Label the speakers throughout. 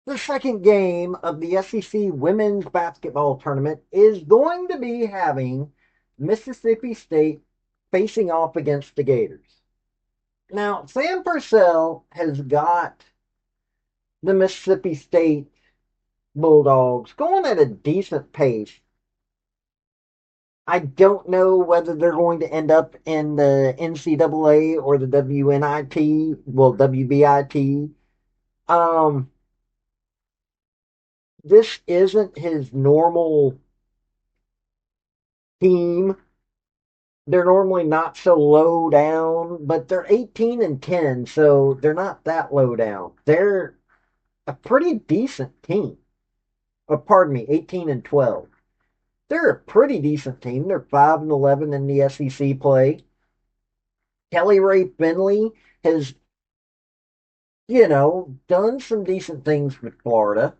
Speaker 1: The second game of the SEC women's basketball tournament is going to be having Mississippi State facing off against the Gators. Now, Sam Purcell has got the Mississippi State Bulldogs going at a decent pace. I don't know whether they're going to end up in the NCAA or the WNIT, well, WBIT. Um, this isn't his normal team. They're normally not so low down, but they're 18-10, so they're not that low down. They're a pretty decent team. Oh, pardon me, 18-12. They're a pretty decent team. They're 5-11 in the SEC play. Kelly Ray Finley has, done some decent things with Florida.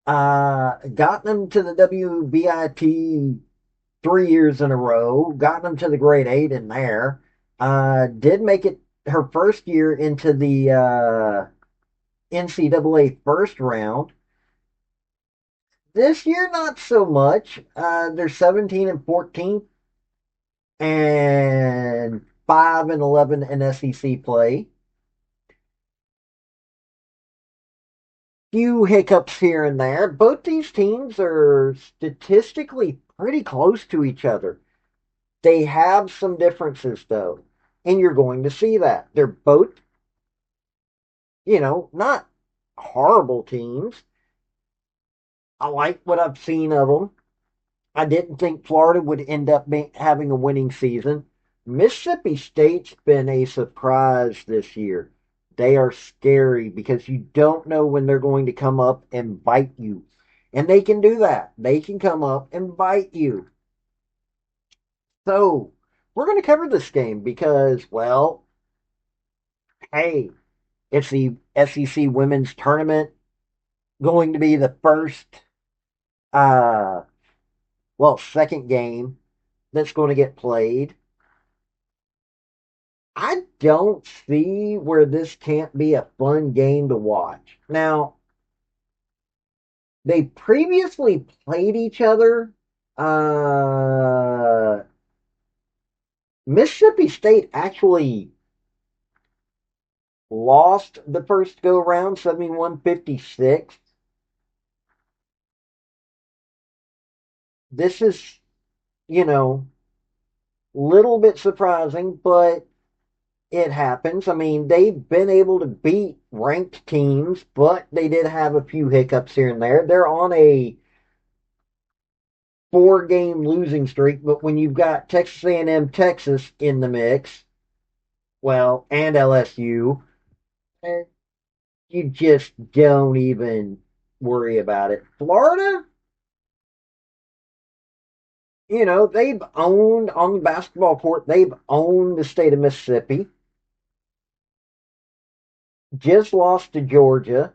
Speaker 1: Gotten them to the WBIT 3 years in a row, gotten them to the grade eight in there. Did make it her first year into the NCAA first round. This year, not so much. They're 17-14 and 5-11 in SEC play. Few hiccups here and there. Both these teams are statistically pretty close to each other. They have some differences, though, and you're going to see that. They're both, not horrible teams. I like what I've seen of them. I didn't think Florida would end up having a winning season. Mississippi State's been a surprise this year. They are scary because you don't know when they're going to come up and bite you. And they can do that. They can come up and bite you. So, we're going to cover this game because, well, hey, it's the SEC women's tournament, going to be the first, uh, second game that's going to get played. I don't see where this can't be a fun game to watch. Now, they previously played each other. Uh, Mississippi State actually lost the first go round, 71-56. This is, you know, little bit surprising, but it happens. I mean, they've been able to beat ranked teams, but they did have a few hiccups here and there. They're on a four-game losing streak, but when you've got Texas A&M, Texas in the mix, well, and LSU, eh, you just don't even worry about it. Florida, they've owned on the basketball court, they've owned the state of Mississippi, just lost to Georgia.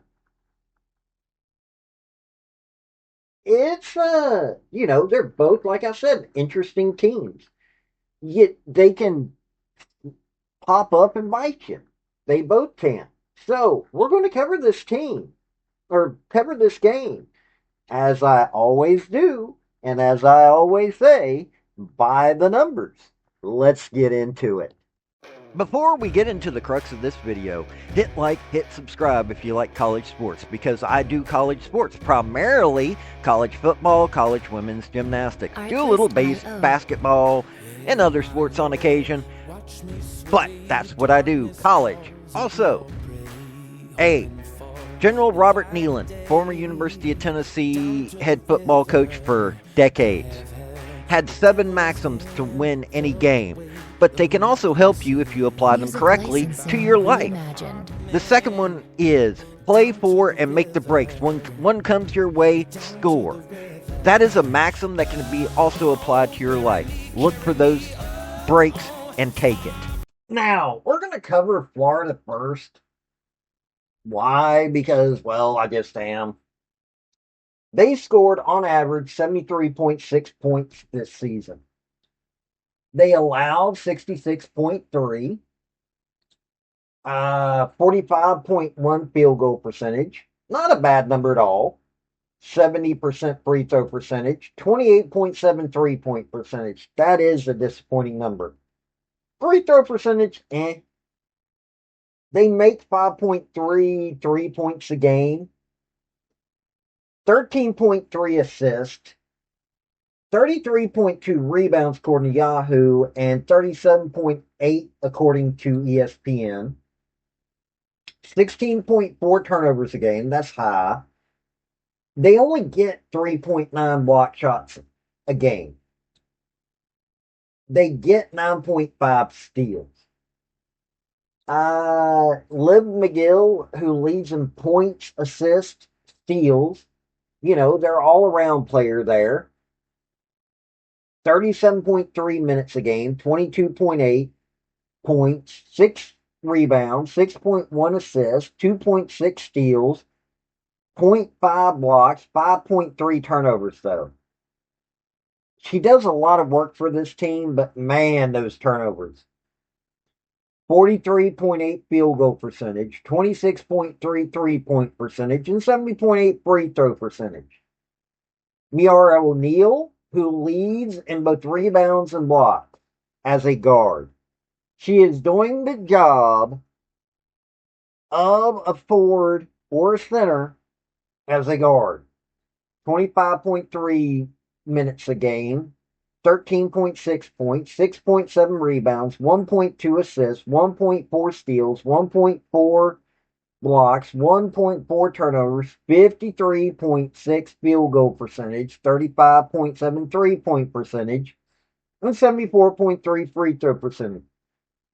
Speaker 1: It's they're both, like I said, interesting teams. Yet they can pop up and bite you. They both can. So we're going to cover this team or cover this game as I always do, and as I always say, by the numbers. Let's get into it. Before we get into the crux of this video, hit like, hit subscribe if you like college sports, because I do college sports, primarily college football, college women's gymnastics. Do a little basketball and other sports on occasion, but that's what I do, college. Also, General Robert Nealon, former University of Tennessee head football coach for decades, had 7 maxims to win any game, but they can also help you if you apply them correctly to your life. The second one is play for and make the breaks. When one comes your way, score. That is a maxim that can be also applied to your life. Look for those breaks and take it. Now, we're going to cover Florida first. Why? Because, well, I just am. They scored on average 73.6 points this season. They allowed 66.3, 45.1 field goal percentage. Not a bad number at all. 70% free throw percentage, 28.7 3-point percentage. That is a disappointing number. Free throw percentage, eh. They make 5.3 3 points a game, 13.3 assists, 33.2 rebounds according to Yahoo, and 37.8 according to ESPN. 16.4 turnovers a game. That's high. They only get 3.9 block shots a game. They get 9.5 steals. Liv McGill, who leads in points, assists, steals. They're all around player there. 37.3 minutes a game, 22.8 points, 6 rebounds, 6.1 assists, 2.6 steals, zero point 0.5 blocks, 5.3 turnovers, though. She does a lot of work for this team, but man, those turnovers. 43.8 field goal percentage, 26.3 3-point percentage, and 70.8 free throw percentage. Miara O'Neal, who leads in both rebounds and blocks as a guard. She is doing the job of a forward or a center as a guard. 25.3 minutes a game, 13.6 points, 6.7 rebounds, 1.2 assists, 1.4 steals, 1.4 blocks, 1.4 turnovers, 53.6 field goal percentage, 35.7 3-point percentage, and 74.3 free throw percentage.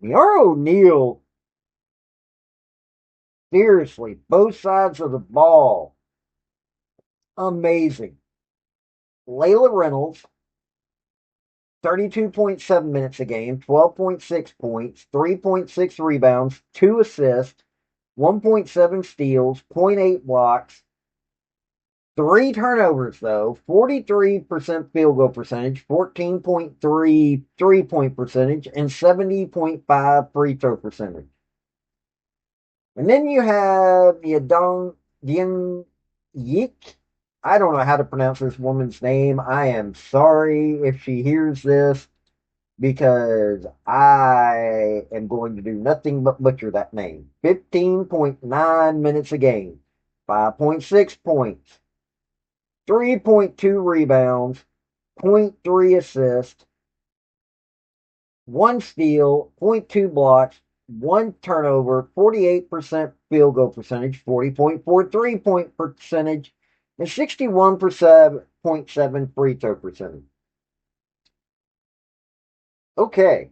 Speaker 1: Miara O'Neal, seriously, both sides of the ball, amazing. Layla Reynolds, 32.7 minutes a game, 12.6 points, 3.6 rebounds, 2 assists, 1.7 steals, zero point 0.8 blocks, 3 turnovers, though, 43% field goal percentage, 14.3 3-point percentage, and 70.5 free throw percentage. And then you have Yadong Dien Yik. I don't know how to pronounce this woman's name. I am sorry if she hears this because I am going to do nothing but butcher that name. 15.9 minutes a game, 5.6 points, 3.2 rebounds, zero point 0.3 assists, 1 steal, zero point 0.2 blocks, 1 turnover, 48% field goal percentage, 40.4 3-point percentage, and 61.7 free throw percentage. Okay,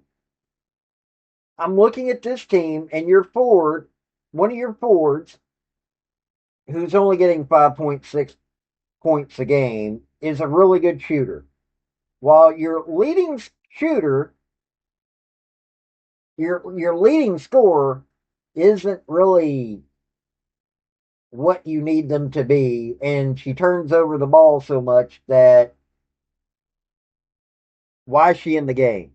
Speaker 1: I'm looking at this team, and your forward, one of your forwards, who's only getting 5.6 points a game, is a really good shooter. While your leading shooter, your leading scorer, isn't really what you need them to be, and she turns over the ball so much that why is she in the game?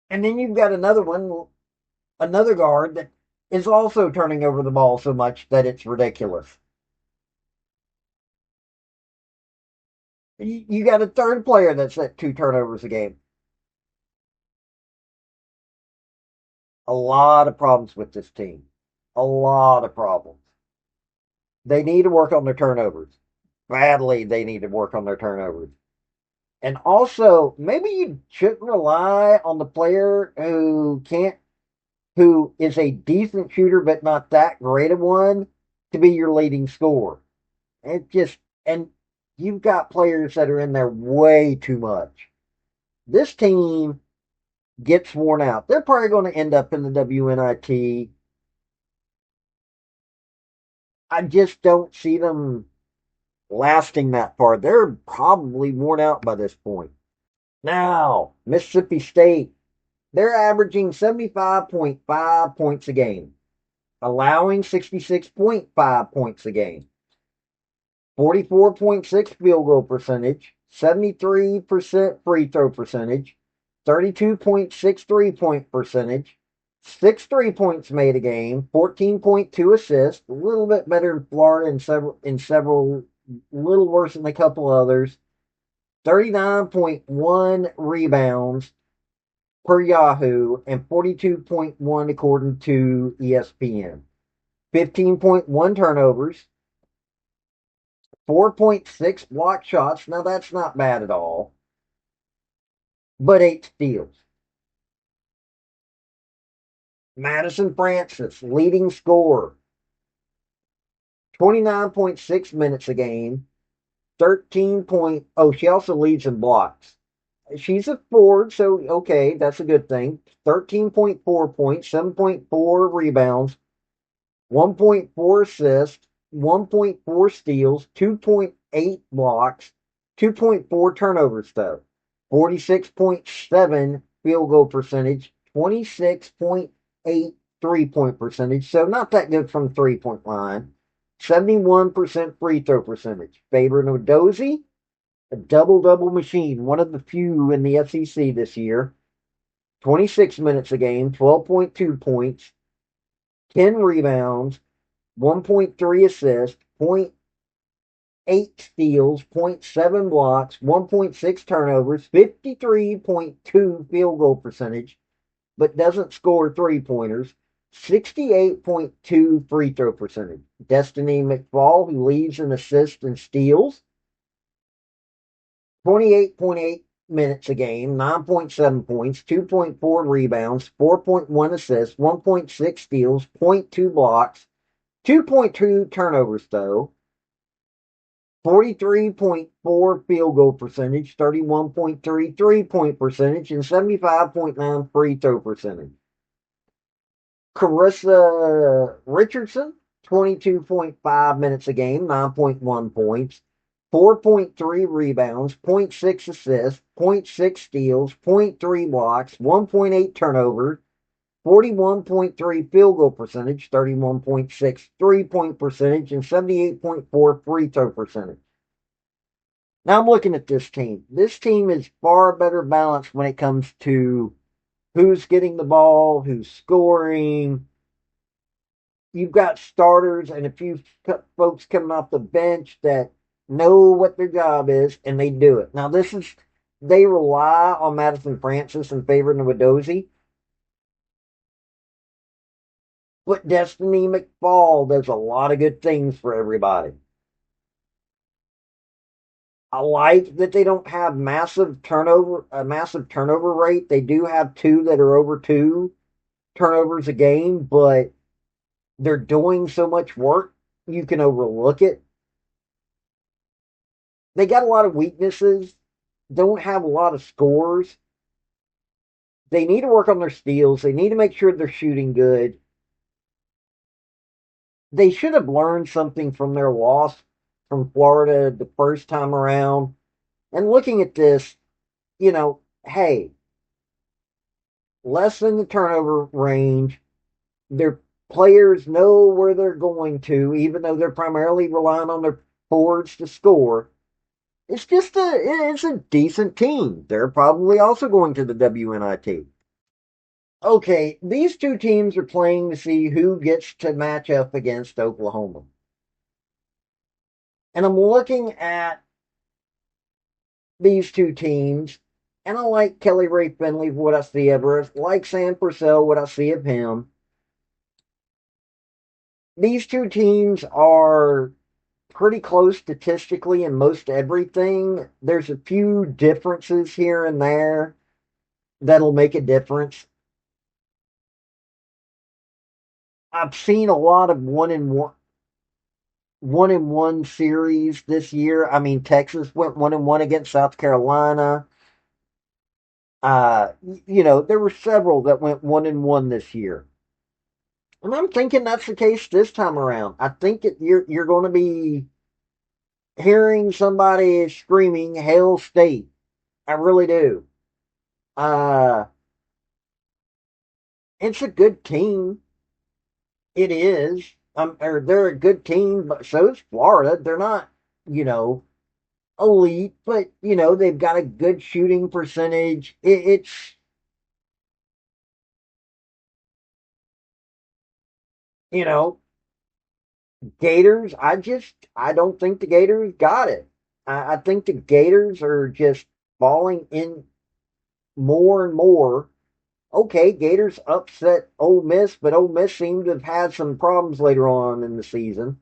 Speaker 1: And then you've got another guard that is also turning over the ball so much that it's ridiculous. You got a third player that's at 2 turnovers a game. A lot of problems with this team. A lot of problems. They need to work on their turnovers. Badly, they need to work on their turnovers. And also, maybe you shouldn't rely on the player who is a decent shooter but not that great of one to be your leading scorer. And you've got players that are in there way too much. This team gets worn out. They're probably going to end up in the WNIT. I just don't see them lasting that far. They're probably worn out by this point. Now, Mississippi State, they're averaging 75.5 points a game, allowing 66.5 points a game, 44.6 field goal percentage, 73% free throw percentage, 32.6 3-point percentage, Six 3 points made a game, 14.2 assists, a little bit better in Florida in several, little worse than a couple others. 39.1 rebounds per Yahoo and 42.1 according to ESPN. 15.1 turnovers, 4.6 block shots. Now that's not bad at all, but 8 steals. Madison Francis, leading scorer, 29.6 minutes a game, 13 point. Oh, she also leads in blocks. She's a forward, so okay, that's a good thing. 13.4 points, 7.4 rebounds, 1.4 assists, 1.4 steals, 2.8 blocks, 2.4 turnovers, though. 46.7 field goal percentage, 26.8 3 point percentage, so not that good from 3 point line. 71% free throw percentage. Favorite Odozie, a double double machine, one of the few in the SEC this year. 26 minutes a game, 12.2 points, 10 rebounds, 1.3 assists, point 0.8 steals, 0.7 blocks, 1.6 turnovers, 53.2 field goal percentage, but doesn't score 3 pointers, 68.2 free throw percentage. Destiny McFall, who leads in assists and steals, 28.8 minutes a game, 9.7 points, 2.4 rebounds, 4.1 assists, 1.6 steals, zero point 0.2 blocks, 2.2 turnovers, though. 43.4 field goal percentage, 31.3 3 point percentage, and 75.9 free throw percentage. Carissa Richardson, 22.5 minutes a game, 9.1 points, 4.3 rebounds, zero point 0.6 assists, zero point 0.6 steals, zero point 0.3 blocks, 1.8 turnovers, 41.3 field goal percentage, 31.6 3 point percentage, and 78.4 free throw percentage. Now I'm looking at this team. This team is far better balanced when it comes to who's getting the ball, who's scoring. You've got starters and a few folks coming off the bench that know what their job is and they do it. Now they rely on Madison Francis and Favorite Nwadozie, but Destiny McFall does a lot of good things for everybody. I like that they don't have a massive turnover rate. They do have two that are over 2 turnovers a game, but they're doing so much work you can overlook it. They got a lot of weaknesses, don't have a lot of scores. They need to work on their steals. They need to make sure they're shooting good. They should have learned something from their loss from Florida the first time around. And looking at this, hey, less than the turnover range. Their players know where they're going to, even though they're primarily relying on their forwards to score. It's a decent team. They're probably also going to the WNIT. Okay, these two teams are playing to see who gets to match up against Oklahoma. And I'm looking at these two teams, and I like Kelly Ray Finley for what I see of her. I like Sam Purcell, what I see of him. These two teams are pretty close statistically in most everything. There's a few differences here and there that'll make a difference. I've seen a lot of one and one series this year. I mean, Texas went 1-1 against South Carolina. There were several that went 1-1 this year. And I'm thinking that's the case this time around. I think you're going to be hearing somebody screaming "Hail State." I really do. Uh, it's a good team. It is. Or they're a good team, but so is Florida. They're not, you know, elite, but they've got a good shooting percentage. It's You know, Gators, I don't think the Gators got it. I think the Gators are just falling in more and more. Okay, Gators upset Ole Miss, but Ole Miss seemed to have had some problems later on in the season.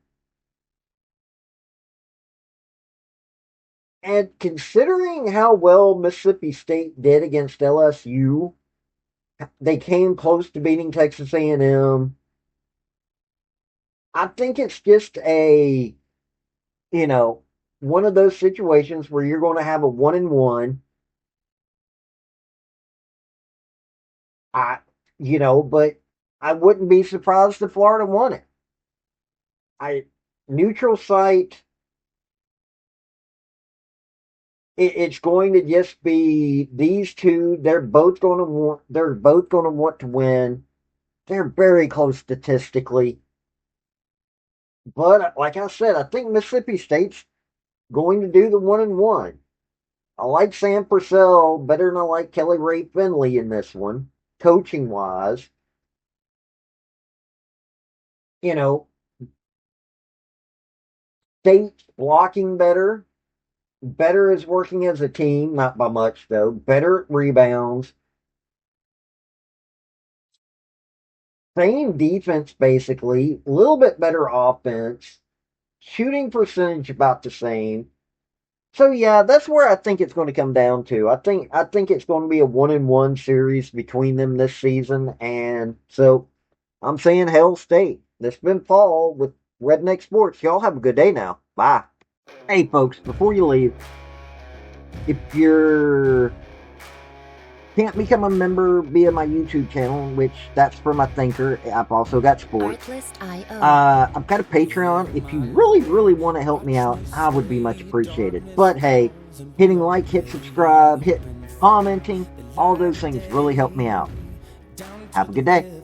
Speaker 1: And considering how well Mississippi State did against LSU, they came close to beating Texas A&M. I think it's just you know, one of those situations where you're going to have a 1-1. I, but I wouldn't be surprised if Florida won it. I neutral site. It's going to just be these two. They're both going to want. They're both going to want to win. They're very close statistically, but like I said, I think Mississippi State's going to do the 1-1. I like Sam Purcell better than I like Kelly Ray Finley in this one, coaching wise. You know, State's blocking better. Better is working as a team, not by much though. Better at rebounds. Same defense basically. A little bit better offense. Shooting percentage about the same. So yeah, that's where I think it's going to come down to. I think it's going to be a 1-1 series between them this season, and so I'm saying Hell State. This has been Paul with Redneck Sports. Y'all have a good day now. Bye. Hey folks, before you leave, if you're can't become a member via my YouTube channel, which that's for my thinker. I've also got sports. I've got a Patreon. If you really, really want to help me out, I would be much appreciated. But hey, hitting like, hit subscribe, hit commenting, all those things really help me out. Have a good day.